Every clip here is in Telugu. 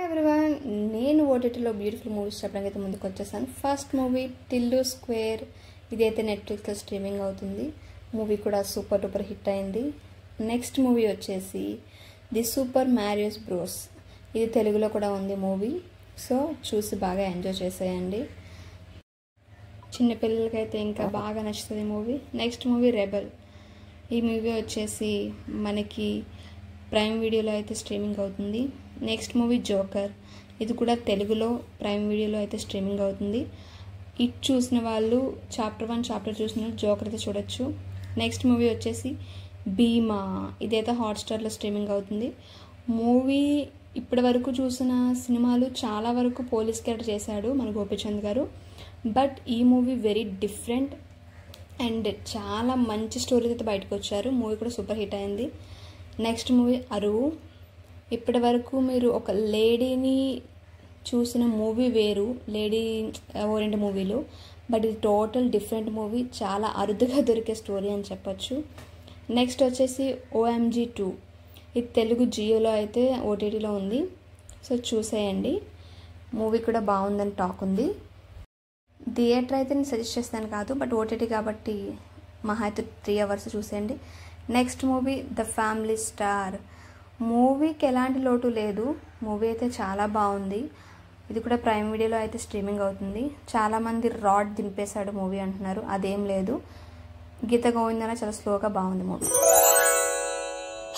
ఎవ్రీవన్, నేను ఓటీటీలో బ్యూటిఫుల్ మూవీస్ చెప్పడానికి ముందుకు వచ్చేసాను. First movie Tillu square. ఇదైతే నెట్ఫ్లిక్స్లో స్ట్రీమింగ్ అవుతుంది. మూవీ కూడా సూపర్ డూపర్ హిట్ అయింది. నెక్స్ట్ మూవీ వచ్చేసి ది సూపర్ మ్యారియోస్ బ్రోస్. ఇది తెలుగులో కూడా ఉంది మూవీ. సో చూసి బాగా ఎంజాయ్ చేసేయండి. చిన్నపిల్లలకైతే ఇంకా బాగా నచ్చుతుంది మూవీ. Next movie rebel. ఈ మూవీ వచ్చేసి మనకి ప్రైమ్ వీడియోలో అయితే స్ట్రీమింగ్ అవుతుంది. Next movie joker. ఇది కూడా తెలుగులో ప్రైమ్ వీడియోలో అయితే స్ట్రీమింగ్ అవుతుంది. ఇట్ చూసిన వాళ్ళు చాప్టర్ 1 చాప్టర్ చూసిన వాళ్ళు జోకర్ అయితే చూడొచ్చు. నెక్స్ట్ మూవీ వచ్చేసి భీమా. ఇదైతే హాట్స్టార్లో స్ట్రీమింగ్ అవుతుంది. మూవీ ఇప్పటి వరకు చూసిన సినిమాలు చాలా వరకు పోలీస్ క్యారెక్టర్ చేశాడు మన గోపీచంద్ గారు. బట్ ఈ మూవీ వెరీ డిఫరెంట్ అండ్ చాలా మంచి స్టోరీ అయితే బయటకు వచ్చారు. మూవీ కూడా సూపర్ హిట్ అయింది. నెక్స్ట్ మూవీ అరువు. ఇప్పటి వరకు మీరు ఒక లేడీని చూసిన మూవీ వేరు, లేడీ ఓరియంటెడ్ మూవీలు. బట్ ఇది టోటల్ డిఫరెంట్ మూవీ. చాలా అరుదుగా దొరికే స్టోరీ అని చెప్పచ్చు. నెక్స్ట్ వచ్చేసి OMG 2. ఇది తెలుగు జియోలో అయితే ఓటీటీలో ఉంది. సో చూసేయండి. మూవీ కూడా బాగుందని టాక్ ఉంది. థియేటర్ అయితే నేను సజెస్ట్ చేస్తాను కాదు, బట్ ఓటీటీ కాబట్టి మహా అయితే 3 hours చూసేయండి. Next movie the family star. మూవీకి ఎలాంటి లోటు లేదు. మూవీ అయితే చాలా బాగుంది. ఇది కూడా ప్రైమ్ వీడియోలో అయితే స్ట్రీమింగ్ అవుతుంది. చాలామంది రాడ్ దింపేశాడు మూవీ అంటున్నారు. అదేం లేదు. గీత గోవిందన చాలా స్లోగా బాగుంది మూవీ.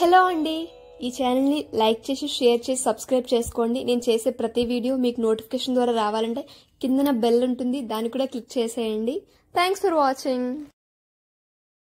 హలో అండి, ఈ ఛానల్ని లైక్ చేసి షేర్ చేసి సబ్స్క్రైబ్ చేసుకోండి. నేను చేసే ప్రతి వీడియో మీకు నోటిఫికేషన్ ద్వారా రావాలంటే కిందన బెల్ ఉంటుంది, దాన్ని కూడా క్లిక్ చేసేయండి. Thanks for watching.